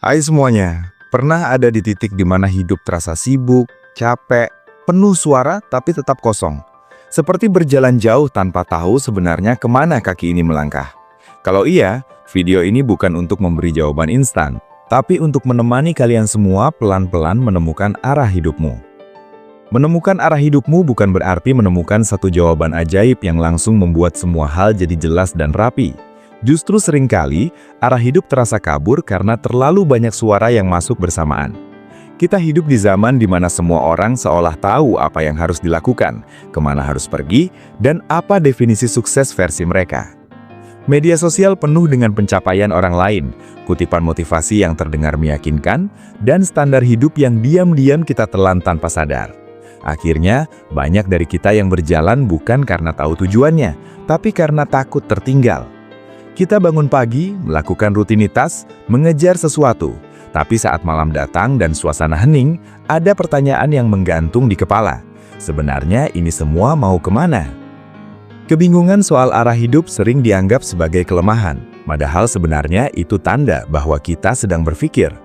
Hai semuanya, pernah ada di titik di mana hidup terasa sibuk, capek, penuh suara tapi tetap kosong. Seperti berjalan jauh tanpa tahu sebenarnya kemana kaki ini melangkah. Kalau iya, video ini bukan untuk memberi jawaban instan, tapi untuk menemani kalian semua pelan-pelan menemukan arah hidupmu. Menemukan arah hidupmu bukan berarti menemukan satu jawaban ajaib yang langsung membuat semua hal jadi jelas dan rapi. Justru seringkali, arah hidup terasa kabur karena terlalu banyak suara yang masuk bersamaan. Kita hidup di zaman di mana semua orang seolah tahu apa yang harus dilakukan, kemana harus pergi, dan apa definisi sukses versi mereka. Media sosial penuh dengan pencapaian orang lain, kutipan motivasi yang terdengar meyakinkan, dan standar hidup yang diam-diam kita telan tanpa sadar. Akhirnya, banyak dari kita yang berjalan bukan karena tahu tujuannya, tapi karena takut tertinggal. Kita bangun pagi, melakukan rutinitas, mengejar sesuatu. Tapi saat malam datang dan suasana hening, ada pertanyaan yang menggantung di kepala. Sebenarnya ini semua mau kemana? Kebingungan soal arah hidup sering dianggap sebagai kelemahan. Padahal sebenarnya itu tanda bahwa kita sedang berpikir.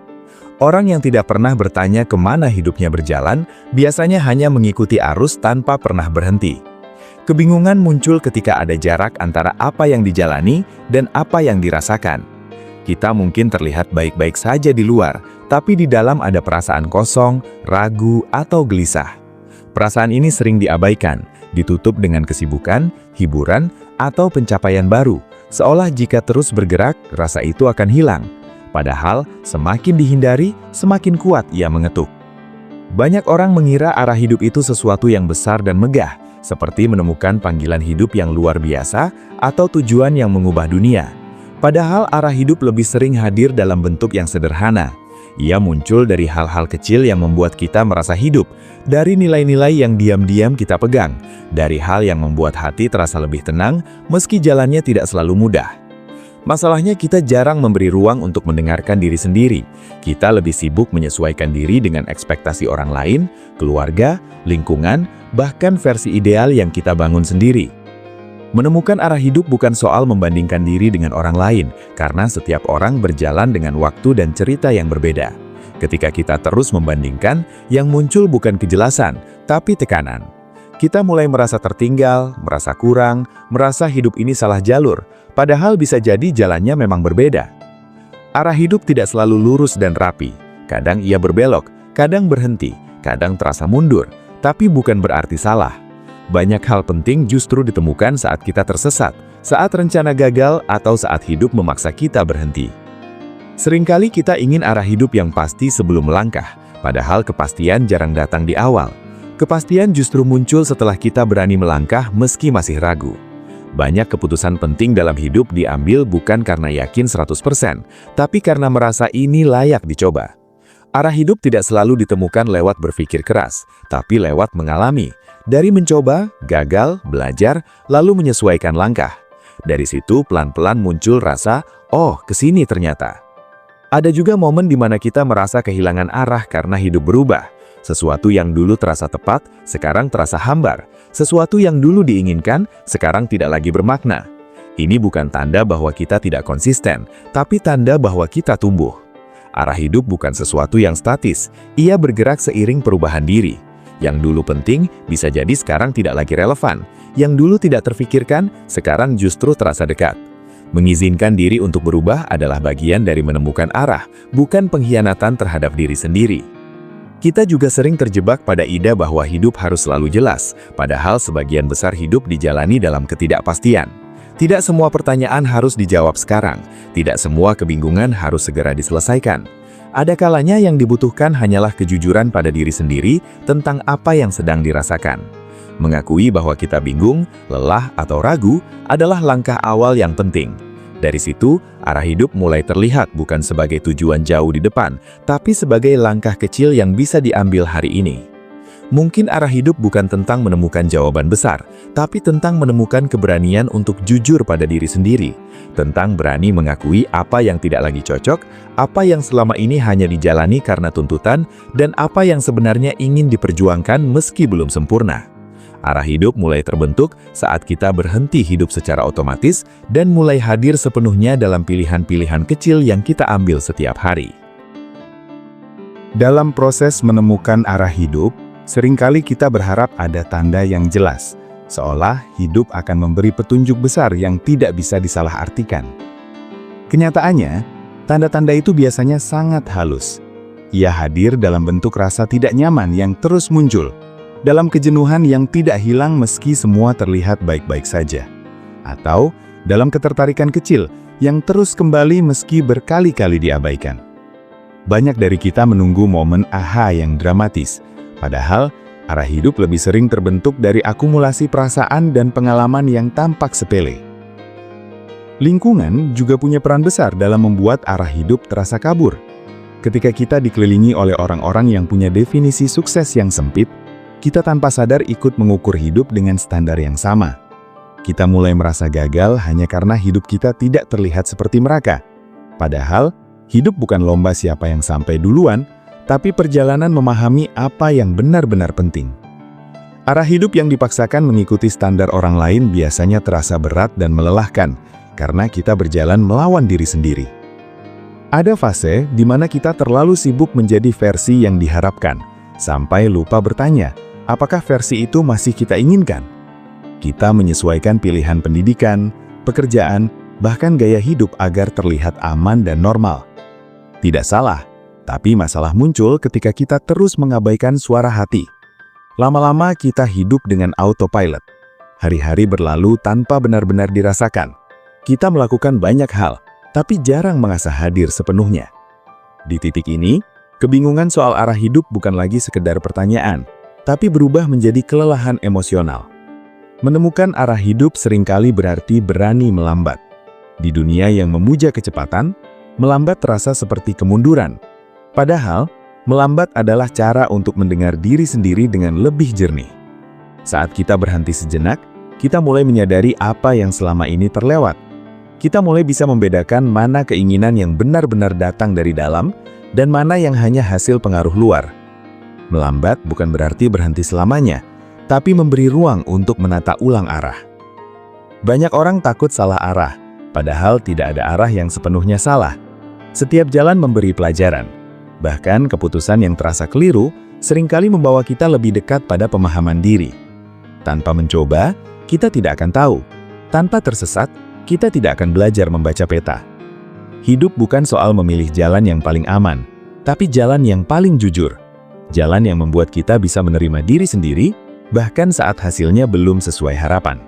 Orang yang tidak pernah bertanya kemana hidupnya berjalan, biasanya hanya mengikuti arus tanpa pernah berhenti. Kebingungan muncul ketika ada jarak antara apa yang dijalani dan apa yang dirasakan. Kita mungkin terlihat baik-baik saja di luar, tapi di dalam ada perasaan kosong, ragu, atau gelisah. Perasaan ini sering diabaikan, ditutup dengan kesibukan, hiburan, atau pencapaian baru, seolah jika terus bergerak, rasa itu akan hilang. Padahal, semakin dihindari, semakin kuat ia mengetuk. Banyak orang mengira arah hidup itu sesuatu yang besar dan megah, seperti menemukan panggilan hidup yang luar biasa atau tujuan yang mengubah dunia. Padahal arah hidup lebih sering hadir dalam bentuk yang sederhana. Ia muncul dari hal-hal kecil yang membuat kita merasa hidup, dari nilai-nilai yang diam-diam kita pegang, dari hal yang membuat hati terasa lebih tenang meski jalannya tidak selalu mudah. Masalahnya kita jarang memberi ruang untuk mendengarkan diri sendiri. Kita lebih sibuk menyesuaikan diri dengan ekspektasi orang lain, keluarga, lingkungan, bahkan versi ideal yang kita bangun sendiri. Menemukan arah hidup bukan soal membandingkan diri dengan orang lain, karena setiap orang berjalan dengan waktu dan cerita yang berbeda. Ketika kita terus membandingkan, yang muncul bukan kejelasan, tapi tekanan. Kita mulai merasa tertinggal, merasa kurang, merasa hidup ini salah jalur, padahal bisa jadi jalannya memang berbeda. Arah hidup tidak selalu lurus dan rapi. Kadang ia berbelok, kadang berhenti, kadang terasa mundur, tapi bukan berarti salah. Banyak hal penting justru ditemukan saat kita tersesat, saat rencana gagal, atau saat hidup memaksa kita berhenti. Seringkali kita ingin arah hidup yang pasti sebelum melangkah, padahal kepastian jarang datang di awal. Kepastian justru muncul setelah kita berani melangkah meski masih ragu. Banyak keputusan penting dalam hidup diambil bukan karena yakin 100%, tapi karena merasa ini layak dicoba. Arah hidup tidak selalu ditemukan lewat berpikir keras, tapi lewat mengalami. Dari mencoba, gagal, belajar, lalu menyesuaikan langkah. Dari situ pelan-pelan muncul rasa, oh kesini ternyata. Ada juga momen di mana kita merasa kehilangan arah karena hidup berubah. Sesuatu yang dulu terasa tepat, sekarang terasa hambar. Sesuatu yang dulu diinginkan, sekarang tidak lagi bermakna. Ini bukan tanda bahwa kita tidak konsisten, tapi tanda bahwa kita tumbuh. Arah hidup bukan sesuatu yang statis, ia bergerak seiring perubahan diri. Yang dulu penting, bisa jadi sekarang tidak lagi relevan. Yang dulu tidak terfikirkan, sekarang justru terasa dekat. Mengizinkan diri untuk berubah adalah bagian dari menemukan arah, bukan pengkhianatan terhadap diri sendiri. Kita juga sering terjebak pada ide bahwa hidup harus selalu jelas, padahal sebagian besar hidup dijalani dalam ketidakpastian. Tidak semua pertanyaan harus dijawab sekarang, tidak semua kebingungan harus segera diselesaikan. Ada kalanya yang dibutuhkan hanyalah kejujuran pada diri sendiri tentang apa yang sedang dirasakan. Mengakui bahwa kita bingung, lelah, atau ragu adalah langkah awal yang penting. Dari situ, arah hidup mulai terlihat bukan sebagai tujuan jauh di depan, tapi sebagai langkah kecil yang bisa diambil hari ini. Mungkin arah hidup bukan tentang menemukan jawaban besar, tapi tentang menemukan keberanian untuk jujur pada diri sendiri. Tentang berani mengakui apa yang tidak lagi cocok, apa yang selama ini hanya dijalani karena tuntutan, dan apa yang sebenarnya ingin diperjuangkan meski belum sempurna. Arah hidup mulai terbentuk saat kita berhenti hidup secara otomatis dan mulai hadir sepenuhnya dalam pilihan-pilihan kecil yang kita ambil setiap hari. Dalam proses menemukan arah hidup, seringkali kita berharap ada tanda yang jelas, seolah hidup akan memberi petunjuk besar yang tidak bisa disalahartikan. Kenyataannya, tanda-tanda itu biasanya sangat halus. Ia hadir dalam bentuk rasa tidak nyaman yang terus muncul, dalam kejenuhan yang tidak hilang meski semua terlihat baik-baik saja, atau dalam ketertarikan kecil yang terus kembali meski berkali-kali diabaikan. Banyak dari kita menunggu momen aha yang dramatis, padahal arah hidup lebih sering terbentuk dari akumulasi perasaan dan pengalaman yang tampak sepele. Lingkungan juga punya peran besar dalam membuat arah hidup terasa kabur. Ketika kita dikelilingi oleh orang-orang yang punya definisi sukses yang sempit, kita tanpa sadar ikut mengukur hidup dengan standar yang sama. Kita mulai merasa gagal hanya karena hidup kita tidak terlihat seperti mereka. Padahal, hidup bukan lomba siapa yang sampai duluan, tapi perjalanan memahami apa yang benar-benar penting. Arah hidup yang dipaksakan mengikuti standar orang lain biasanya terasa berat dan melelahkan, karena kita berjalan melawan diri sendiri. Ada fase di mana kita terlalu sibuk menjadi versi yang diharapkan, sampai lupa bertanya, apakah versi itu masih kita inginkan? Kita menyesuaikan pilihan pendidikan, pekerjaan, bahkan gaya hidup agar terlihat aman dan normal. Tidak salah, tapi masalah muncul ketika kita terus mengabaikan suara hati. Lama-lama kita hidup dengan autopilot. Hari-hari berlalu tanpa benar-benar dirasakan. Kita melakukan banyak hal, tapi jarang mengasah hadir sepenuhnya. Di titik ini, kebingungan soal arah hidup bukan lagi sekedar pertanyaan, tapi berubah menjadi kelelahan emosional. Menemukan arah hidup seringkali berarti berani melambat. Di dunia yang memuja kecepatan, melambat terasa seperti kemunduran. Padahal, melambat adalah cara untuk mendengar diri sendiri dengan lebih jernih. Saat kita berhenti sejenak, kita mulai menyadari apa yang selama ini terlewat. Kita mulai bisa membedakan mana keinginan yang benar-benar datang dari dalam dan mana yang hanya hasil pengaruh luar. Melambat bukan berarti berhenti selamanya, tapi memberi ruang untuk menata ulang arah. Banyak orang takut salah arah, padahal tidak ada arah yang sepenuhnya salah. Setiap jalan memberi pelajaran. Bahkan keputusan yang terasa keliru seringkali membawa kita lebih dekat pada pemahaman diri. Tanpa mencoba, kita tidak akan tahu. Tanpa tersesat, kita tidak akan belajar membaca peta. Hidup bukan soal memilih jalan yang paling aman, tapi jalan yang paling jujur. Jalan yang membuat kita bisa menerima diri sendiri, bahkan saat hasilnya belum sesuai harapan.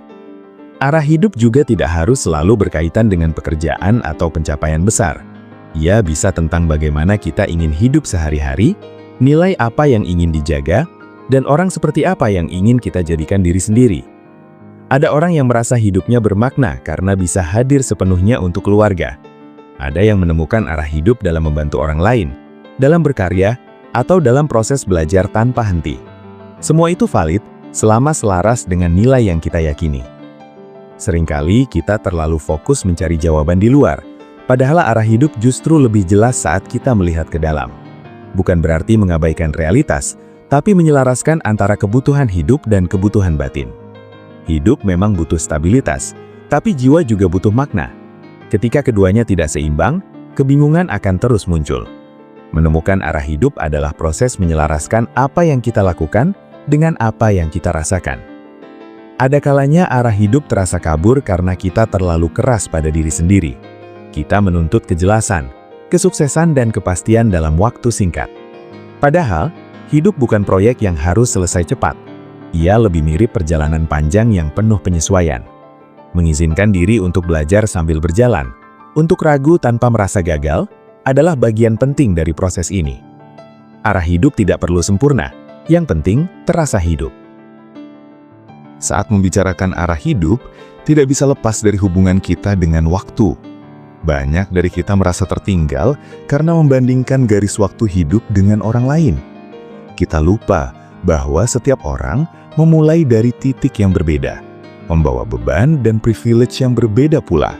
Arah hidup juga tidak harus selalu berkaitan dengan pekerjaan atau pencapaian besar. Ia bisa tentang bagaimana kita ingin hidup sehari-hari, nilai apa yang ingin dijaga, dan orang seperti apa yang ingin kita jadikan diri sendiri. Ada orang yang merasa hidupnya bermakna karena bisa hadir sepenuhnya untuk keluarga. Ada yang menemukan arah hidup dalam membantu orang lain, dalam berkarya, atau dalam proses belajar tanpa henti. Semua itu valid selama selaras dengan nilai yang kita yakini. Seringkali kita terlalu fokus mencari jawaban di luar, padahal arah hidup justru lebih jelas saat kita melihat ke dalam. Bukan berarti mengabaikan realitas, tapi menyelaraskan antara kebutuhan hidup dan kebutuhan batin. Hidup memang butuh stabilitas, tapi jiwa juga butuh makna. Ketika keduanya tidak seimbang, kebingungan akan terus muncul. Menemukan arah hidup adalah proses menyelaraskan apa yang kita lakukan dengan apa yang kita rasakan. Ada kalanya arah hidup terasa kabur karena kita terlalu keras pada diri sendiri. Kita menuntut kejelasan, kesuksesan, dan kepastian dalam waktu singkat. Padahal, hidup bukan proyek yang harus selesai cepat. Ia lebih mirip perjalanan panjang yang penuh penyesuaian. Mengizinkan diri untuk belajar sambil berjalan, untuk ragu tanpa merasa gagal, adalah bagian penting dari proses ini. Arah hidup tidak perlu sempurna, yang penting terasa hidup. Saat membicarakan arah hidup, tidak bisa lepas dari hubungan kita dengan waktu. Banyak dari kita merasa tertinggal karena membandingkan garis waktu hidup dengan orang lain. Kita lupa bahwa setiap orang memulai dari titik yang berbeda, membawa beban dan privilege yang berbeda pula.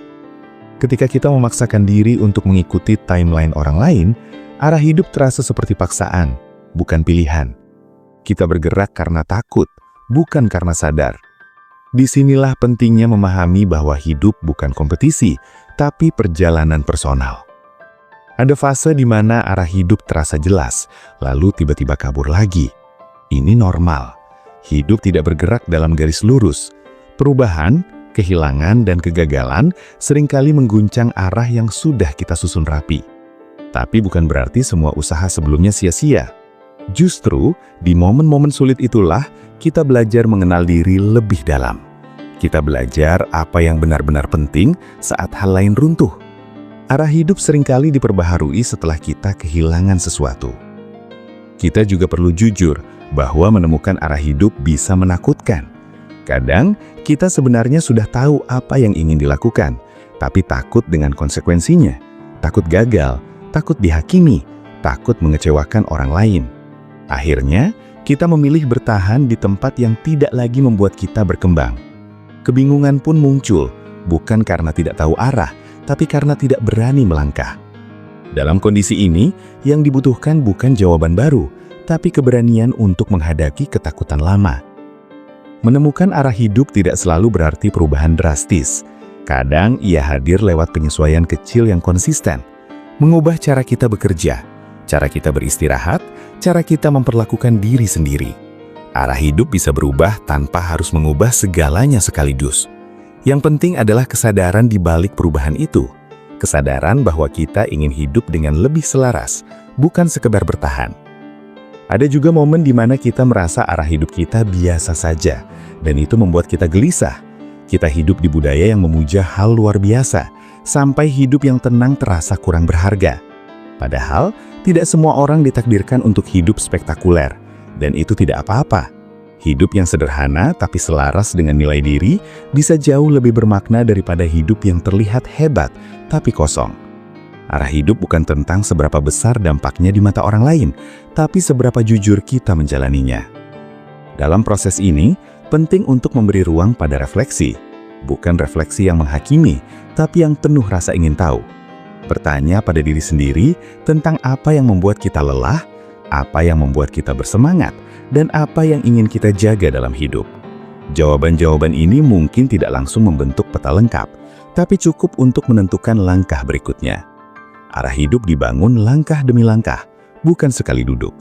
Ketika kita memaksakan diri untuk mengikuti timeline orang lain, arah hidup terasa seperti paksaan, bukan pilihan. Kita bergerak karena takut, bukan karena sadar. Disinilah pentingnya memahami bahwa hidup bukan kompetisi, tapi perjalanan personal. Ada fase di mana arah hidup terasa jelas, lalu tiba-tiba kabur lagi. Ini normal. Hidup tidak bergerak dalam garis lurus. Perubahan, kehilangan, dan kegagalan seringkali mengguncang arah yang sudah kita susun rapi. Tapi bukan berarti semua usaha sebelumnya sia-sia. Justru, di momen-momen sulit itulah kita belajar mengenal diri lebih dalam. Kita belajar apa yang benar-benar penting saat hal lain runtuh. Arah hidup seringkali diperbaharui setelah kita kehilangan sesuatu. Kita juga perlu jujur bahwa menemukan arah hidup bisa menakutkan. Kadang, kita sebenarnya sudah tahu apa yang ingin dilakukan, tapi takut dengan konsekuensinya. Takut gagal, takut dihakimi, takut mengecewakan orang lain. Akhirnya, kita memilih bertahan di tempat yang tidak lagi membuat kita berkembang. Kebingungan pun muncul, bukan karena tidak tahu arah, tapi karena tidak berani melangkah. Dalam kondisi ini, yang dibutuhkan bukan jawaban baru, tapi keberanian untuk menghadapi ketakutan lama. Menemukan arah hidup tidak selalu berarti perubahan drastis. Kadang ia hadir lewat penyesuaian kecil yang konsisten. Mengubah cara kita bekerja, cara kita beristirahat, cara kita memperlakukan diri sendiri. Arah hidup bisa berubah tanpa harus mengubah segalanya sekaligus. Yang penting adalah kesadaran di balik perubahan itu. Kesadaran bahwa kita ingin hidup dengan lebih selaras, bukan sekedar bertahan. Ada juga momen di mana kita merasa arah hidup kita biasa saja, dan itu membuat kita gelisah. Kita hidup di budaya yang memuja hal luar biasa, sampai hidup yang tenang terasa kurang berharga. Padahal, tidak semua orang ditakdirkan untuk hidup spektakuler, dan itu tidak apa-apa. Hidup yang sederhana tapi selaras dengan nilai diri bisa jauh lebih bermakna daripada hidup yang terlihat hebat tapi kosong. Arah hidup bukan tentang seberapa besar dampaknya di mata orang lain, tapi seberapa jujur kita menjalaninya. Dalam proses ini, penting untuk memberi ruang pada refleksi. Bukan refleksi yang menghakimi, tapi yang penuh rasa ingin tahu. Bertanya pada diri sendiri tentang apa yang membuat kita lelah, apa yang membuat kita bersemangat, dan apa yang ingin kita jaga dalam hidup. Jawaban-jawaban ini mungkin tidak langsung membentuk peta lengkap, tapi cukup untuk menentukan langkah berikutnya. Arah hidup dibangun langkah demi langkah, bukan sekali duduk.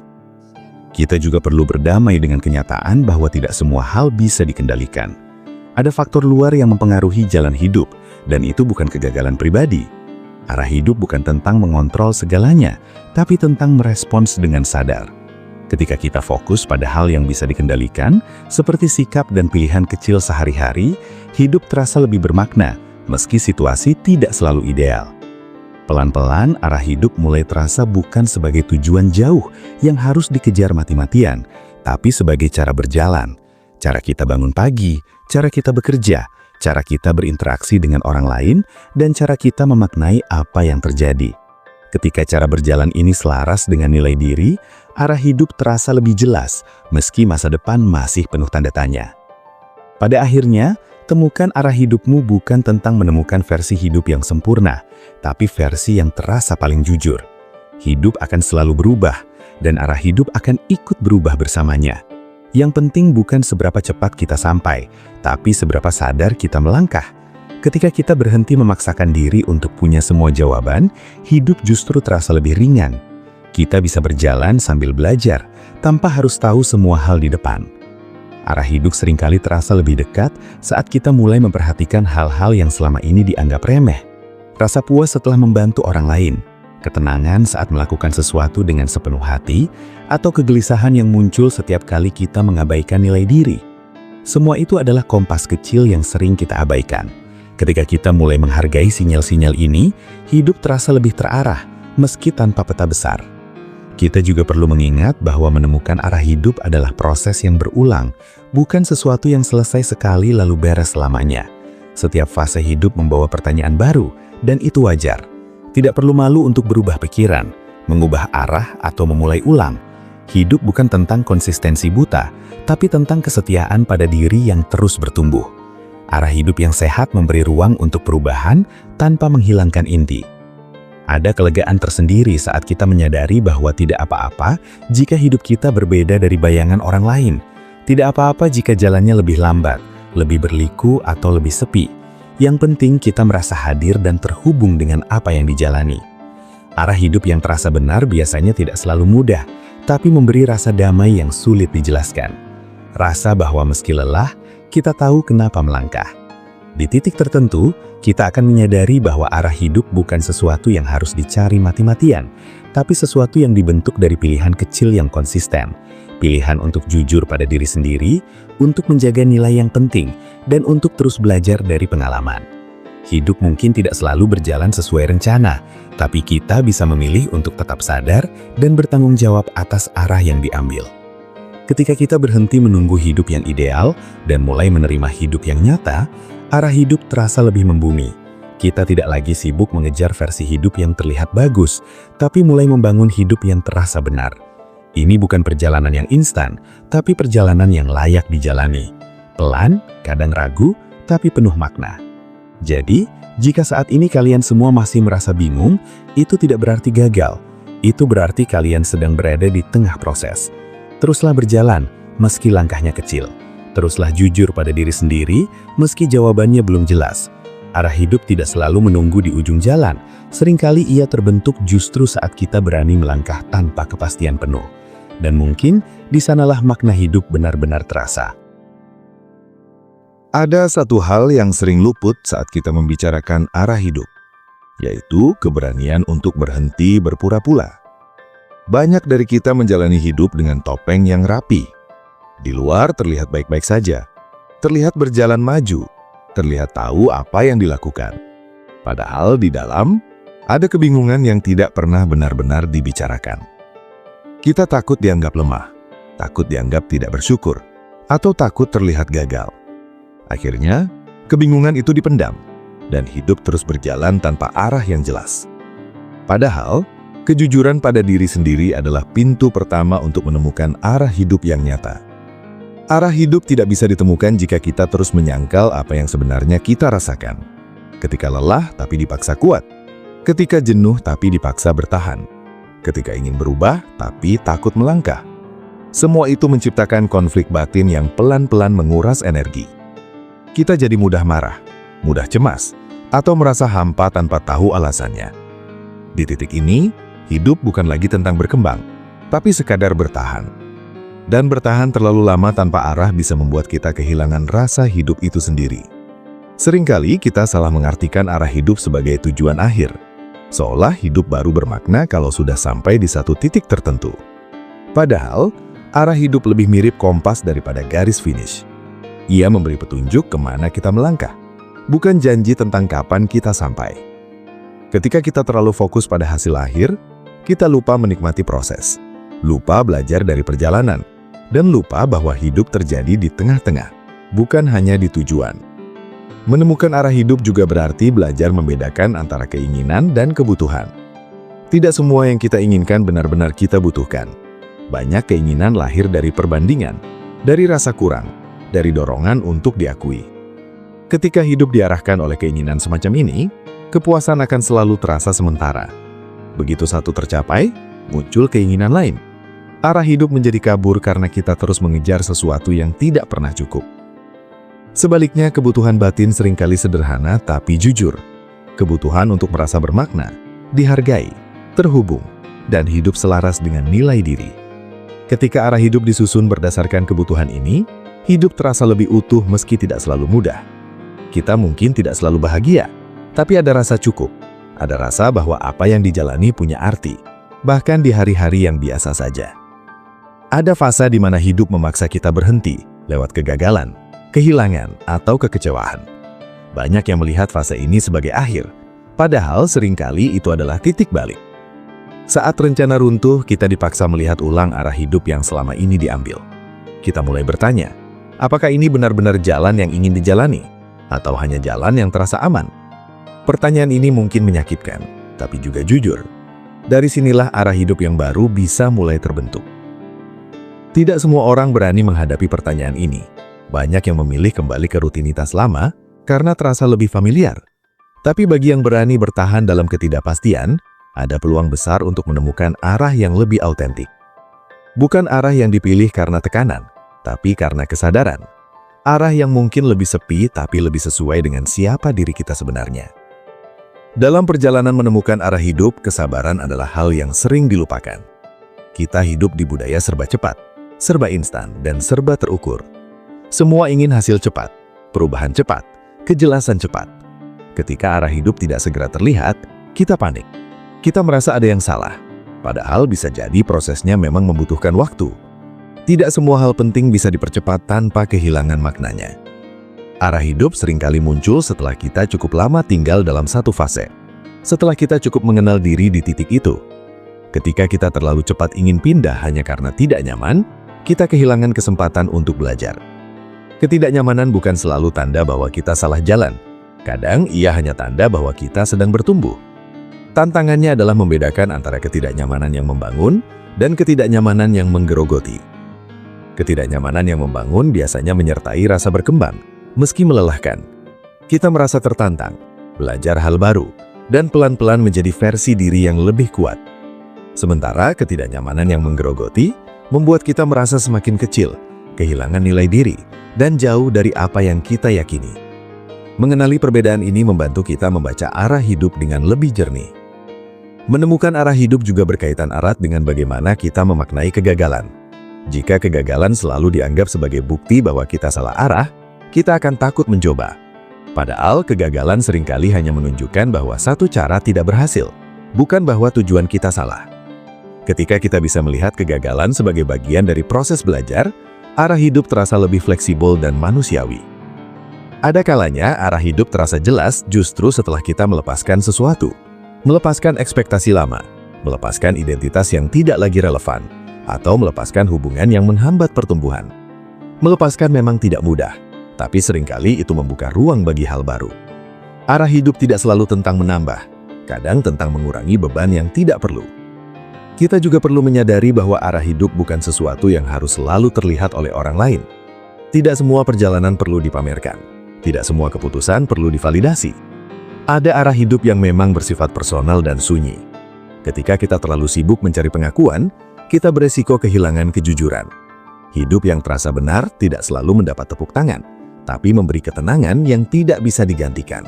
Kita juga perlu berdamai dengan kenyataan bahwa tidak semua hal bisa dikendalikan. Ada faktor luar yang mempengaruhi jalan hidup, dan itu bukan kegagalan pribadi. Arah hidup bukan tentang mengontrol segalanya, tapi tentang merespons dengan sadar. Ketika kita fokus pada hal yang bisa dikendalikan, seperti sikap dan pilihan kecil sehari-hari, hidup terasa lebih bermakna, meski situasi tidak selalu ideal. Pelan-pelan, arah hidup mulai terasa bukan sebagai tujuan jauh yang harus dikejar mati-matian, tapi sebagai cara berjalan. Cara kita bangun pagi, cara kita bekerja, cara kita berinteraksi dengan orang lain, dan cara kita memaknai apa yang terjadi. Ketika cara berjalan ini selaras dengan nilai diri, arah hidup terasa lebih jelas, meski masa depan masih penuh tanda tanya. Pada akhirnya, temukan arah hidupmu bukan tentang menemukan versi hidup yang sempurna, tapi versi yang terasa paling jujur. Hidup akan selalu berubah, dan arah hidup akan ikut berubah bersamanya. Yang penting bukan seberapa cepat kita sampai, tapi seberapa sadar kita melangkah. Ketika kita berhenti memaksakan diri untuk punya semua jawaban, hidup justru terasa lebih ringan. Kita bisa berjalan sambil belajar, tanpa harus tahu semua hal di depan. Arah hidup seringkali terasa lebih dekat saat kita mulai memperhatikan hal-hal yang selama ini dianggap remeh. Rasa puas setelah membantu orang lain, ketenangan saat melakukan sesuatu dengan sepenuh hati, atau kegelisahan yang muncul setiap kali kita mengabaikan nilai diri. Semua itu adalah kompas kecil yang sering kita abaikan. Ketika kita mulai menghargai sinyal-sinyal ini, hidup terasa lebih terarah, meski tanpa peta besar. Kita juga perlu mengingat bahwa menemukan arah hidup adalah proses yang berulang, bukan sesuatu yang selesai sekali lalu beres selamanya. Setiap fase hidup membawa pertanyaan baru, dan itu wajar. Tidak perlu malu untuk berubah pikiran, mengubah arah, atau memulai ulang. Hidup bukan tentang konsistensi buta, tapi tentang kesetiaan pada diri yang terus bertumbuh. Arah hidup yang sehat memberi ruang untuk perubahan tanpa menghilangkan inti. Ada kelegaan tersendiri saat kita menyadari bahwa tidak apa-apa jika hidup kita berbeda dari bayangan orang lain. Tidak apa-apa jika jalannya lebih lambat, lebih berliku, atau lebih sepi. Yang penting kita merasa hadir dan terhubung dengan apa yang dijalani. Arah hidup yang terasa benar biasanya tidak selalu mudah, tapi memberi rasa damai yang sulit dijelaskan. Rasa bahwa meski lelah, kita tahu kenapa melangkah. Di titik tertentu, kita akan menyadari bahwa arah hidup bukan sesuatu yang harus dicari mati-matian, tapi sesuatu yang dibentuk dari pilihan kecil yang konsisten. Pilihan untuk jujur pada diri sendiri, untuk menjaga nilai yang penting, dan untuk terus belajar dari pengalaman. Hidup mungkin tidak selalu berjalan sesuai rencana, tapi kita bisa memilih untuk tetap sadar dan bertanggung jawab atas arah yang diambil. Ketika kita berhenti menunggu hidup yang ideal dan mulai menerima hidup yang nyata, arah hidup terasa lebih membumi. Kita tidak lagi sibuk mengejar versi hidup yang terlihat bagus, tapi mulai membangun hidup yang terasa benar. Ini bukan perjalanan yang instan, tapi perjalanan yang layak dijalani. Pelan, kadang ragu, tapi penuh makna. Jadi, jika saat ini kalian semua masih merasa bingung, itu tidak berarti gagal. Itu berarti kalian sedang berada di tengah proses. Teruslah berjalan, meski langkahnya kecil. Teruslah jujur pada diri sendiri, meski jawabannya belum jelas. Arah hidup tidak selalu menunggu di ujung jalan. Seringkali ia terbentuk justru saat kita berani melangkah tanpa kepastian penuh. Dan mungkin di sanalah makna hidup benar-benar terasa. Ada satu hal yang sering luput saat kita membicarakan arah hidup, yaitu keberanian untuk berhenti berpura-pura. Banyak dari kita menjalani hidup dengan topeng yang rapi. Di luar terlihat baik-baik saja, terlihat berjalan maju, terlihat tahu apa yang dilakukan. Padahal di dalam, ada kebingungan yang tidak pernah benar-benar dibicarakan. Kita takut dianggap lemah, takut dianggap tidak bersyukur, atau takut terlihat gagal. Akhirnya, kebingungan itu dipendam, dan hidup terus berjalan tanpa arah yang jelas. Padahal, kejujuran pada diri sendiri adalah pintu pertama untuk menemukan arah hidup yang nyata. Arah hidup tidak bisa ditemukan jika kita terus menyangkal apa yang sebenarnya kita rasakan. Ketika lelah tapi dipaksa kuat, ketika jenuh tapi dipaksa bertahan, ketika ingin berubah tapi takut melangkah. Semua itu menciptakan konflik batin yang pelan-pelan menguras energi. Kita jadi mudah marah, mudah cemas, atau merasa hampa tanpa tahu alasannya. Di titik ini, hidup bukan lagi tentang berkembang, tapi sekadar bertahan. Dan bertahan terlalu lama tanpa arah bisa membuat kita kehilangan rasa hidup itu sendiri. Seringkali kita salah mengartikan arah hidup sebagai tujuan akhir, seolah hidup baru bermakna kalau sudah sampai di satu titik tertentu. Padahal, arah hidup lebih mirip kompas daripada garis finish. Ia memberi petunjuk kemana kita melangkah, bukan janji tentang kapan kita sampai. Ketika kita terlalu fokus pada hasil akhir, kita lupa menikmati proses, lupa belajar dari perjalanan, dan lupa bahwa hidup terjadi di tengah-tengah, bukan hanya di tujuan. Menemukan arah hidup juga berarti belajar membedakan antara keinginan dan kebutuhan. Tidak semua yang kita inginkan benar-benar kita butuhkan. Banyak keinginan lahir dari perbandingan, dari rasa kurang, dari dorongan untuk diakui. Ketika hidup diarahkan oleh keinginan semacam ini, kepuasan akan selalu terasa sementara. Begitu satu tercapai, muncul keinginan lain. Arah hidup menjadi kabur karena kita terus mengejar sesuatu yang tidak pernah cukup. Sebaliknya, kebutuhan batin seringkali sederhana tapi jujur. Kebutuhan untuk merasa bermakna, dihargai, terhubung, dan hidup selaras dengan nilai diri. Ketika arah hidup disusun berdasarkan kebutuhan ini, hidup terasa lebih utuh meski tidak selalu mudah. Kita mungkin tidak selalu bahagia, tapi ada rasa cukup. Ada rasa bahwa apa yang dijalani punya arti, bahkan di hari-hari yang biasa saja. Ada fase di mana hidup memaksa kita berhenti lewat kegagalan, kehilangan, atau kekecewaan. Banyak yang melihat fase ini sebagai akhir, padahal seringkali itu adalah titik balik. Saat rencana runtuh, kita dipaksa melihat ulang arah hidup yang selama ini diambil. Kita mulai bertanya, apakah ini benar-benar jalan yang ingin dijalani? Atau hanya jalan yang terasa aman? Pertanyaan ini mungkin menyakitkan, tapi juga jujur. Dari sinilah arah hidup yang baru bisa mulai terbentuk. Tidak semua orang berani menghadapi pertanyaan ini. Banyak yang memilih kembali ke rutinitas lama karena terasa lebih familiar. Tapi bagi yang berani bertahan dalam ketidakpastian, ada peluang besar untuk menemukan arah yang lebih autentik. Bukan arah yang dipilih karena tekanan, tapi karena kesadaran. Arah yang mungkin lebih sepi tapi lebih sesuai dengan siapa diri kita sebenarnya. Dalam perjalanan menemukan arah hidup, kesabaran adalah hal yang sering dilupakan. Kita hidup di budaya serba cepat, serba instan, dan serba terukur. Semua ingin hasil cepat, perubahan cepat, kejelasan cepat. Ketika arah hidup tidak segera terlihat, kita panik. Kita merasa ada yang salah, padahal bisa jadi prosesnya memang membutuhkan waktu. Tidak semua hal penting bisa dipercepat tanpa kehilangan maknanya. Arah hidup seringkali muncul setelah kita cukup lama tinggal dalam satu fase. Setelah kita cukup mengenal diri di titik itu. Ketika kita terlalu cepat ingin pindah hanya karena tidak nyaman, kita kehilangan kesempatan untuk belajar. Ketidaknyamanan bukan selalu tanda bahwa kita salah jalan. Kadang ia hanya tanda bahwa kita sedang bertumbuh. Tantangannya adalah membedakan antara ketidaknyamanan yang membangun dan ketidaknyamanan yang menggerogoti. Ketidaknyamanan yang membangun biasanya menyertai rasa berkembang. Meski melelahkan, kita merasa tertantang, belajar hal baru, dan pelan-pelan menjadi versi diri yang lebih kuat. Sementara ketidaknyamanan yang menggerogoti membuat kita merasa semakin kecil, kehilangan nilai diri, dan jauh dari apa yang kita yakini. Mengenali perbedaan ini membantu kita membaca arah hidup dengan lebih jernih. Menemukan arah hidup juga berkaitan erat dengan bagaimana kita memaknai kegagalan. Jika kegagalan selalu dianggap sebagai bukti bahwa kita salah arah, kita akan takut mencoba. Padahal kegagalan seringkali hanya menunjukkan bahwa satu cara tidak berhasil, bukan bahwa tujuan kita salah. Ketika kita bisa melihat kegagalan sebagai bagian dari proses belajar, arah hidup terasa lebih fleksibel dan manusiawi. Ada kalanya arah hidup terasa jelas justru setelah kita melepaskan sesuatu, melepaskan ekspektasi lama, melepaskan identitas yang tidak lagi relevan, atau melepaskan hubungan yang menghambat pertumbuhan. Melepaskan memang tidak mudah, tapi seringkali itu membuka ruang bagi hal baru. Arah hidup tidak selalu tentang menambah, kadang tentang mengurangi beban yang tidak perlu. Kita juga perlu menyadari bahwa arah hidup bukan sesuatu yang harus selalu terlihat oleh orang lain. Tidak semua perjalanan perlu dipamerkan. Tidak semua keputusan perlu divalidasi. Ada arah hidup yang memang bersifat personal dan sunyi. Ketika kita terlalu sibuk mencari pengakuan, kita beresiko kehilangan kejujuran. Hidup yang terasa benar tidak selalu mendapat tepuk tangan, tapi memberi ketenangan yang tidak bisa digantikan.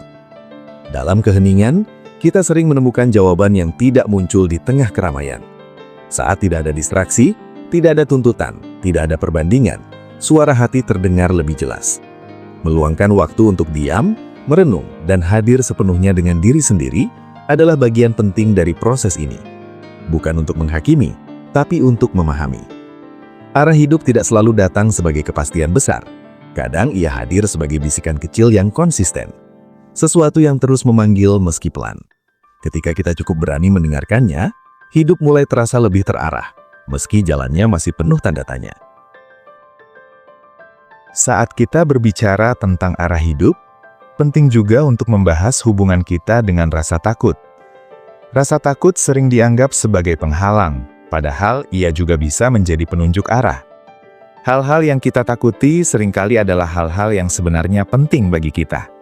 Dalam keheningan, kita sering menemukan jawaban yang tidak muncul di tengah keramaian. Saat tidak ada distraksi, tidak ada tuntutan, tidak ada perbandingan, suara hati terdengar lebih jelas. Meluangkan waktu untuk diam, merenung, dan hadir sepenuhnya dengan diri sendiri adalah bagian penting dari proses ini. Bukan untuk menghakimi, tapi untuk memahami. Arah hidup tidak selalu datang sebagai kepastian besar. Kadang ia hadir sebagai bisikan kecil yang konsisten. Sesuatu yang terus memanggil meski pelan. Ketika kita cukup berani mendengarkannya, hidup mulai terasa lebih terarah, meski jalannya masih penuh tanda tanya. Saat kita berbicara tentang arah hidup, penting juga untuk membahas hubungan kita dengan rasa takut. Rasa takut sering dianggap sebagai penghalang, padahal ia juga bisa menjadi penunjuk arah. Hal-hal yang kita takuti seringkali adalah hal-hal yang sebenarnya penting bagi kita.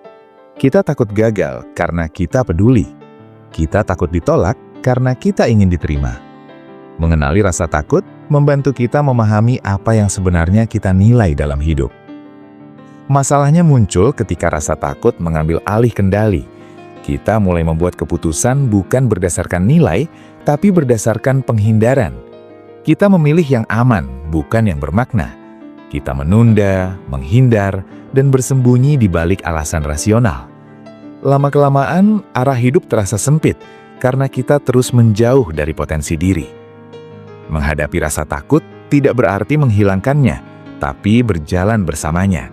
Kita takut gagal karena kita peduli. Kita takut ditolak karena kita ingin diterima. Mengenali rasa takut membantu kita memahami apa yang sebenarnya kita nilai dalam hidup. Masalahnya muncul ketika rasa takut mengambil alih kendali. Kita mulai membuat keputusan bukan berdasarkan nilai, tapi berdasarkan penghindaran. Kita memilih yang aman, bukan yang bermakna. Kita menunda, menghindar, dan bersembunyi di balik alasan rasional. Lama-kelamaan, arah hidup terasa sempit karena kita terus menjauh dari potensi diri. Menghadapi rasa takut tidak berarti menghilangkannya, tapi berjalan bersamanya.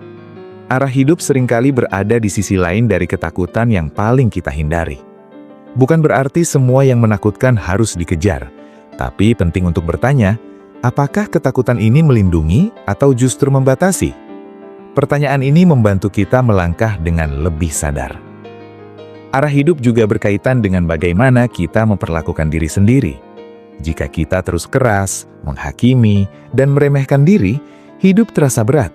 Arah hidup seringkali berada di sisi lain dari ketakutan yang paling kita hindari. Bukan berarti semua yang menakutkan harus dikejar, tapi penting untuk bertanya, apakah ketakutan ini melindungi atau justru membatasi? Pertanyaan ini membantu kita melangkah dengan lebih sadar. Arah hidup juga berkaitan dengan bagaimana kita memperlakukan diri sendiri. Jika kita terus keras, menghakimi, dan meremehkan diri, hidup terasa berat.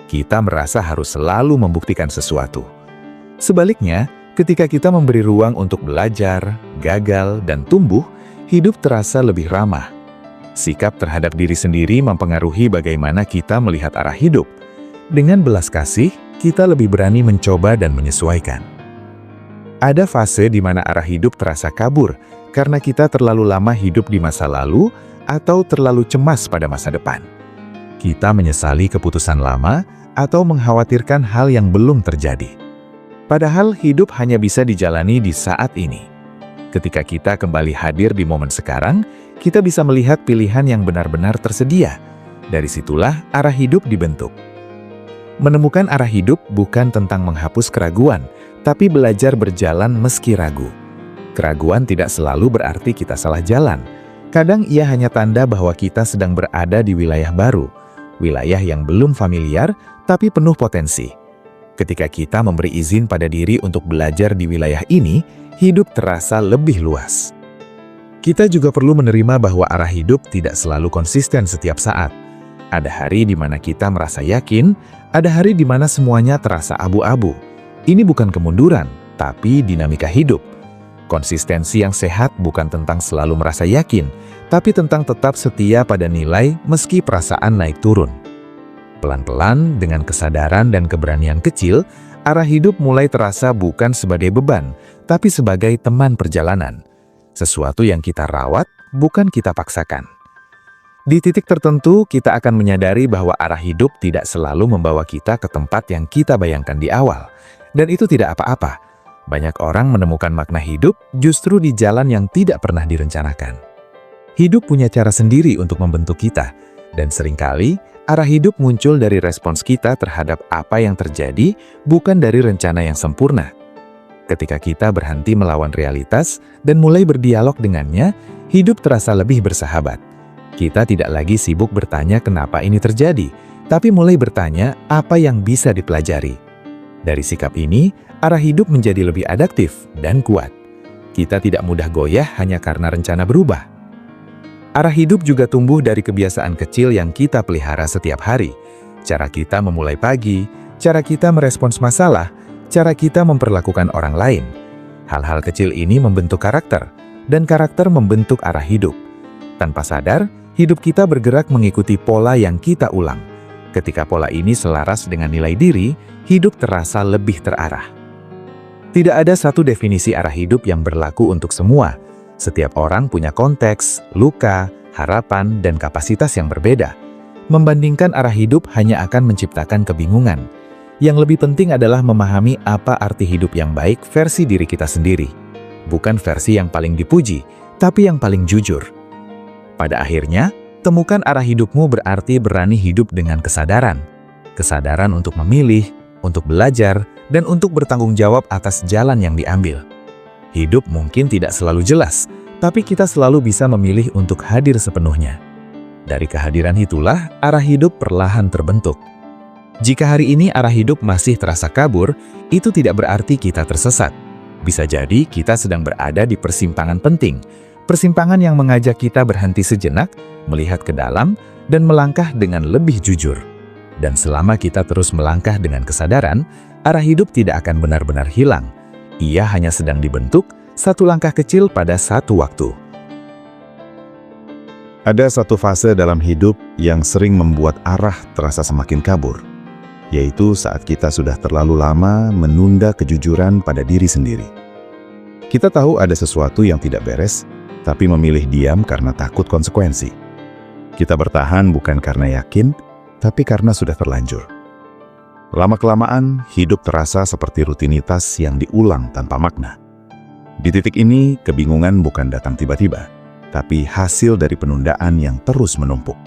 Kita merasa harus selalu membuktikan sesuatu. Sebaliknya, ketika kita memberi ruang untuk belajar, gagal, dan tumbuh, hidup terasa lebih ramah. Sikap terhadap diri sendiri mempengaruhi bagaimana kita melihat arah hidup. Dengan belas kasih, kita lebih berani mencoba dan menyesuaikan. Ada fase di mana arah hidup terasa kabur karena kita terlalu lama hidup di masa lalu atau terlalu cemas pada masa depan. Kita menyesali keputusan lama atau mengkhawatirkan hal yang belum terjadi. Padahal hidup hanya bisa dijalani di saat ini. Ketika kita kembali hadir di momen sekarang, kita bisa melihat pilihan yang benar-benar tersedia. Dari situlah arah hidup dibentuk. Menemukan arah hidup bukan tentang menghapus keraguan, tapi belajar berjalan meski ragu. Keraguan tidak selalu berarti kita salah jalan. Kadang ia hanya tanda bahwa kita sedang berada di wilayah baru, wilayah yang belum familiar tapi penuh potensi. Ketika kita memberi izin pada diri untuk belajar di wilayah ini, hidup terasa lebih luas. Kita juga perlu menerima bahwa arah hidup tidak selalu konsisten setiap saat. Ada hari di mana kita merasa yakin, ada hari di mana semuanya terasa abu-abu. Ini bukan kemunduran, tapi dinamika hidup. Konsistensi yang sehat bukan tentang selalu merasa yakin, tapi tentang tetap setia pada nilai meski perasaan naik turun. Pelan-pelan, dengan kesadaran dan keberanian kecil, arah hidup mulai terasa bukan sebagai beban, tapi sebagai teman perjalanan. Sesuatu yang kita rawat, bukan kita paksakan. Di titik tertentu, kita akan menyadari bahwa arah hidup tidak selalu membawa kita ke tempat yang kita bayangkan di awal. Dan itu tidak apa-apa. Banyak orang menemukan makna hidup justru di jalan yang tidak pernah direncanakan. Hidup punya cara sendiri untuk membentuk kita, dan seringkali arah hidup muncul dari respons kita terhadap apa yang terjadi, bukan dari rencana yang sempurna. Ketika kita berhenti melawan realitas dan mulai berdialog dengannya, hidup terasa lebih bersahabat. Kita tidak lagi sibuk bertanya kenapa ini terjadi, tapi mulai bertanya apa yang bisa dipelajari. Dari sikap ini, arah hidup menjadi lebih adaptif dan kuat. Kita tidak mudah goyah hanya karena rencana berubah. Arah hidup juga tumbuh dari kebiasaan kecil yang kita pelihara setiap hari. Cara kita memulai pagi, cara kita merespons masalah, cara kita memperlakukan orang lain. Hal-hal kecil ini membentuk karakter, dan karakter membentuk arah hidup. Tanpa sadar, hidup kita bergerak mengikuti pola yang kita ulang. Ketika pola ini selaras dengan nilai diri, hidup terasa lebih terarah. Tidak ada satu definisi arah hidup yang berlaku untuk semua. Setiap orang punya konteks, luka, harapan, dan kapasitas yang berbeda. Membandingkan arah hidup hanya akan menciptakan kebingungan. Yang lebih penting adalah memahami apa arti hidup yang baik versi diri kita sendiri. Bukan versi yang paling dipuji, tapi yang paling jujur. Pada akhirnya, temukan arah hidupmu berarti berani hidup dengan kesadaran. Kesadaran untuk memilih, untuk belajar, dan untuk bertanggung jawab atas jalan yang diambil. Hidup mungkin tidak selalu jelas, tapi kita selalu bisa memilih untuk hadir sepenuhnya. Dari kehadiran itulah, arah hidup perlahan terbentuk. Jika hari ini arah hidup masih terasa kabur, itu tidak berarti kita tersesat. Bisa jadi kita sedang berada di persimpangan penting, persimpangan yang mengajak kita berhenti sejenak, melihat ke dalam, dan melangkah dengan lebih jujur. Dan selama kita terus melangkah dengan kesadaran, arah hidup tidak akan benar-benar hilang. Ia hanya sedang dibentuk, satu langkah kecil pada satu waktu. Ada satu fase dalam hidup yang sering membuat arah terasa semakin kabur, yaitu saat kita sudah terlalu lama menunda kejujuran pada diri sendiri. Kita tahu ada sesuatu yang tidak beres, tapi memilih diam karena takut konsekuensi. Kita bertahan bukan karena yakin, tapi karena sudah terlanjur. Lama-kelamaan, hidup terasa seperti rutinitas yang diulang tanpa makna. Di titik ini, kebingungan bukan datang tiba-tiba, tapi hasil dari penundaan yang terus menumpuk.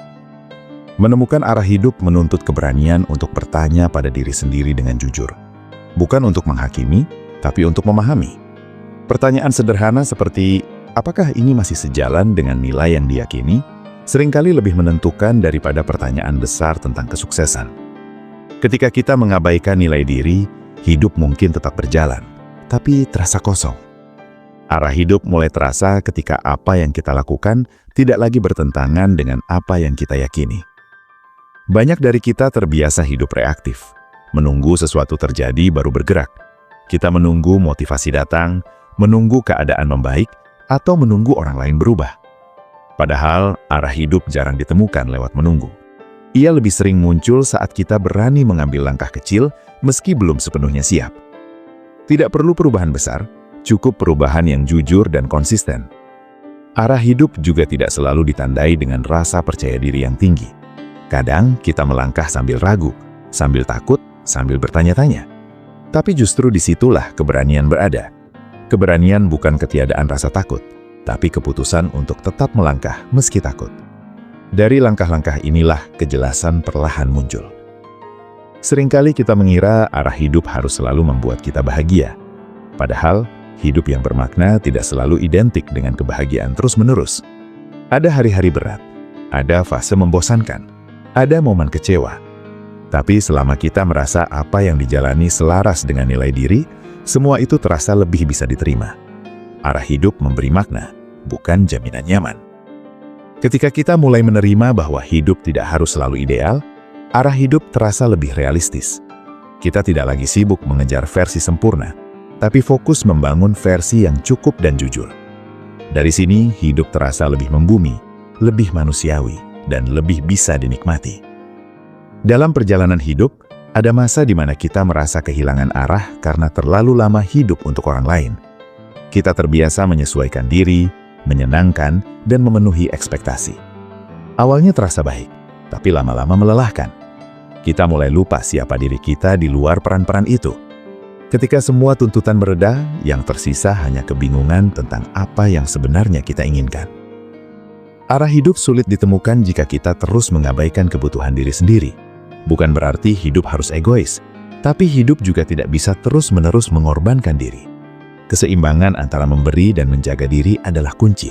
Menemukan arah hidup menuntut keberanian untuk bertanya pada diri sendiri dengan jujur. Bukan untuk menghakimi, tapi untuk memahami. Pertanyaan sederhana seperti, apakah ini masih sejalan dengan nilai yang diyakini? Seringkali lebih menentukan daripada pertanyaan besar tentang kesuksesan. Ketika kita mengabaikan nilai diri, hidup mungkin tetap berjalan, tapi terasa kosong. Arah hidup mulai terasa ketika apa yang kita lakukan tidak lagi bertentangan dengan apa yang kita yakini. Banyak dari kita terbiasa hidup reaktif, menunggu sesuatu terjadi baru bergerak. Kita menunggu motivasi datang, menunggu keadaan membaik, atau menunggu orang lain berubah. Padahal, arah hidup jarang ditemukan lewat menunggu. Ia lebih sering muncul saat kita berani mengambil langkah kecil meski belum sepenuhnya siap. Tidak perlu perubahan besar, cukup perubahan yang jujur dan konsisten. Arah hidup juga tidak selalu ditandai dengan rasa percaya diri yang tinggi. Kadang kita melangkah sambil ragu, sambil takut, sambil bertanya-tanya. Tapi justru disitulah keberanian berada. Keberanian bukan ketiadaan rasa takut, tapi keputusan untuk tetap melangkah meski takut. Dari langkah-langkah inilah kejelasan perlahan muncul. Seringkali kita mengira arah hidup harus selalu membuat kita bahagia. Padahal, hidup yang bermakna tidak selalu identik dengan kebahagiaan terus-menerus. Ada hari-hari berat, ada fase membosankan, ada momen kecewa. Tapi selama kita merasa apa yang dijalani selaras dengan nilai diri, semua itu terasa lebih bisa diterima. Arah hidup memberi makna, bukan jaminan nyaman. Ketika kita mulai menerima bahwa hidup tidak harus selalu ideal, arah hidup terasa lebih realistis. Kita tidak lagi sibuk mengejar versi sempurna, tapi fokus membangun versi yang cukup dan jujur. Dari sini, hidup terasa lebih membumi, lebih manusiawi, dan lebih bisa dinikmati. Dalam perjalanan hidup, ada masa di mana kita merasa kehilangan arah karena terlalu lama hidup untuk orang lain. Kita terbiasa menyesuaikan diri, menyenangkan, dan memenuhi ekspektasi. Awalnya terasa baik, tapi lama-lama melelahkan. Kita mulai lupa siapa diri kita di luar peran-peran itu. Ketika semua tuntutan mereda, yang tersisa hanya kebingungan tentang apa yang sebenarnya kita inginkan. Arah hidup sulit ditemukan jika kita terus mengabaikan kebutuhan diri sendiri. Bukan berarti hidup harus egois, tapi hidup juga tidak bisa terus-menerus mengorbankan diri. Keseimbangan antara memberi dan menjaga diri adalah kunci.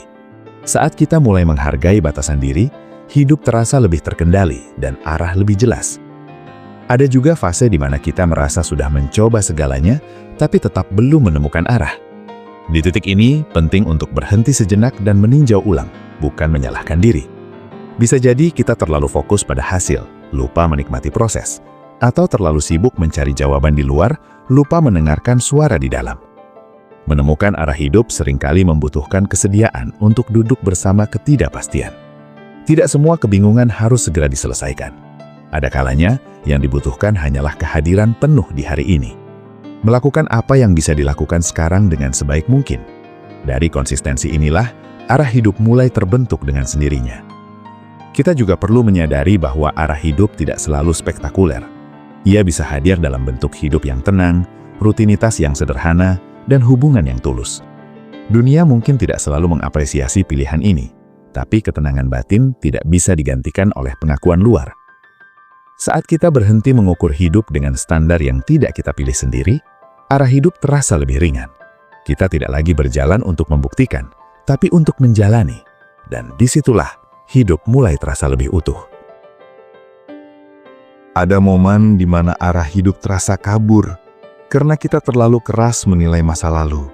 Saat kita mulai menghargai batasan diri, hidup terasa lebih terkendali dan arah lebih jelas. Ada juga fase di mana kita merasa sudah mencoba segalanya, tapi tetap belum menemukan arah. Di titik ini, penting untuk berhenti sejenak dan meninjau ulang, bukan menyalahkan diri. Bisa jadi kita terlalu fokus pada hasil, lupa menikmati proses, atau terlalu sibuk mencari jawaban di luar, lupa mendengarkan suara di dalam. Menemukan arah hidup seringkali membutuhkan kesediaan untuk duduk bersama ketidakpastian. Tidak semua kebingungan harus segera diselesaikan. Ada kalanya, yang dibutuhkan hanyalah kehadiran penuh di hari ini. Melakukan apa yang bisa dilakukan sekarang dengan sebaik mungkin. Dari konsistensi inilah, arah hidup mulai terbentuk dengan sendirinya. Kita juga perlu menyadari bahwa arah hidup tidak selalu spektakuler. Ia bisa hadir dalam bentuk hidup yang tenang, rutinitas yang sederhana, dan hubungan yang tulus. Dunia mungkin tidak selalu mengapresiasi pilihan ini, tapi ketenangan batin tidak bisa digantikan oleh pengakuan luar. Saat kita berhenti mengukur hidup dengan standar yang tidak kita pilih sendiri, arah hidup terasa lebih ringan. Kita tidak lagi berjalan untuk membuktikan, tapi untuk menjalani. Dan disitulah hidup mulai terasa lebih utuh. Ada momen di mana arah hidup terasa kabur, karena kita terlalu keras menilai masa lalu.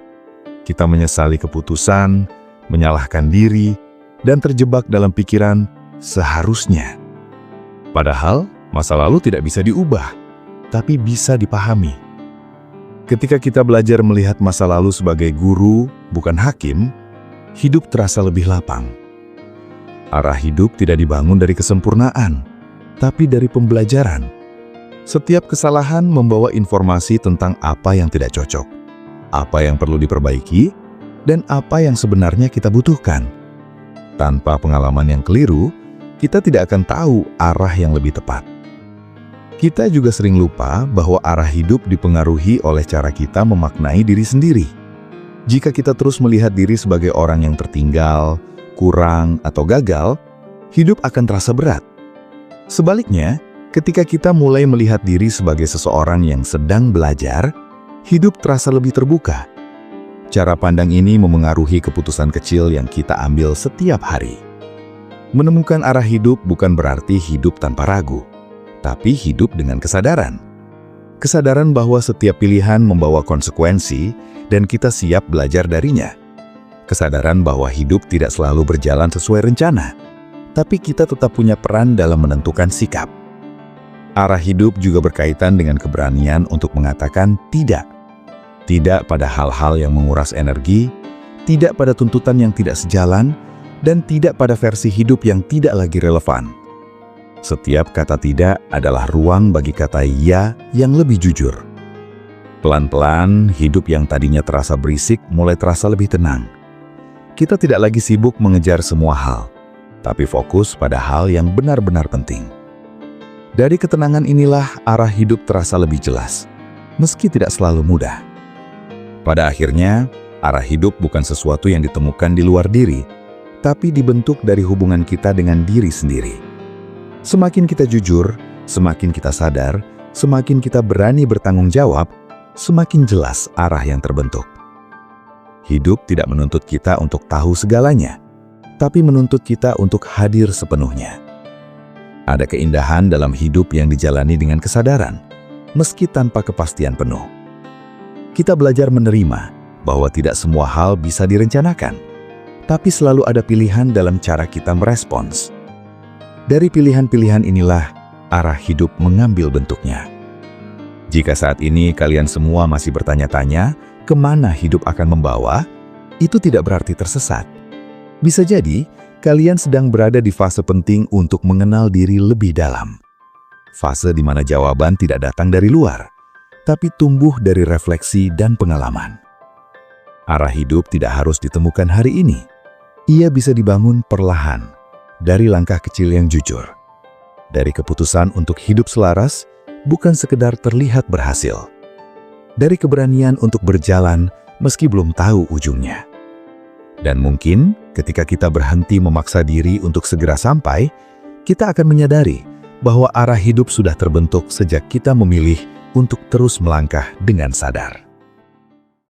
Kita menyesali keputusan, menyalahkan diri, dan terjebak dalam pikiran seharusnya. Padahal, masa lalu tidak bisa diubah, tapi bisa dipahami. Ketika kita belajar melihat masa lalu sebagai guru, bukan hakim, hidup terasa lebih lapang. Arah hidup tidak dibangun dari kesempurnaan, tapi dari pembelajaran. Setiap kesalahan membawa informasi tentang apa yang tidak cocok, apa yang perlu diperbaiki, dan apa yang sebenarnya kita butuhkan. Tanpa pengalaman yang keliru, kita tidak akan tahu arah yang lebih tepat. Kita juga sering lupa bahwa arah hidup dipengaruhi oleh cara kita memaknai diri sendiri. Jika kita terus melihat diri sebagai orang yang tertinggal, kurang, atau gagal, hidup akan terasa berat. Sebaliknya, ketika kita mulai melihat diri sebagai seseorang yang sedang belajar, hidup terasa lebih terbuka. Cara pandang ini memengaruhi keputusan kecil yang kita ambil setiap hari. Menemukan arah hidup bukan berarti hidup tanpa ragu, tapi hidup dengan kesadaran. Kesadaran bahwa setiap pilihan membawa konsekuensi dan kita siap belajar darinya. Kesadaran bahwa hidup tidak selalu berjalan sesuai rencana, tapi kita tetap punya peran dalam menentukan sikap. Arah hidup juga berkaitan dengan keberanian untuk mengatakan tidak. Tidak pada hal-hal yang menguras energi, tidak pada tuntutan yang tidak sejalan, dan tidak pada versi hidup yang tidak lagi relevan. Setiap kata tidak adalah ruang bagi kata iya yang lebih jujur. Pelan-pelan, hidup yang tadinya terasa berisik mulai terasa lebih tenang. Kita tidak lagi sibuk mengejar semua hal, tapi fokus pada hal yang benar-benar penting. Dari ketenangan inilah arah hidup terasa lebih jelas, meski tidak selalu mudah. Pada akhirnya, arah hidup bukan sesuatu yang ditemukan di luar diri, tapi dibentuk dari hubungan kita dengan diri sendiri. Semakin kita jujur, semakin kita sadar, semakin kita berani bertanggung jawab, semakin jelas arah yang terbentuk. Hidup tidak menuntut kita untuk tahu segalanya, tapi menuntut kita untuk hadir sepenuhnya. Ada keindahan dalam hidup yang dijalani dengan kesadaran, meski tanpa kepastian penuh. Kita belajar menerima bahwa tidak semua hal bisa direncanakan, tapi selalu ada pilihan dalam cara kita merespons. Dari pilihan-pilihan inilah arah hidup mengambil bentuknya. Jika saat ini kalian semua masih bertanya-tanya kemana hidup akan membawa, itu tidak berarti tersesat. Bisa jadi, kalian sedang berada di fase penting untuk mengenal diri lebih dalam. Fase di mana jawaban tidak datang dari luar, tapi tumbuh dari refleksi dan pengalaman. Arah hidup tidak harus ditemukan hari ini. Ia bisa dibangun perlahan, dari langkah kecil yang jujur. Dari keputusan untuk hidup selaras, bukan sekedar terlihat berhasil. Dari keberanian untuk berjalan meski belum tahu ujungnya. Dan mungkin ketika kita berhenti memaksa diri untuk segera sampai, kita akan menyadari bahwa arah hidup sudah terbentuk sejak kita memilih untuk terus melangkah dengan sadar.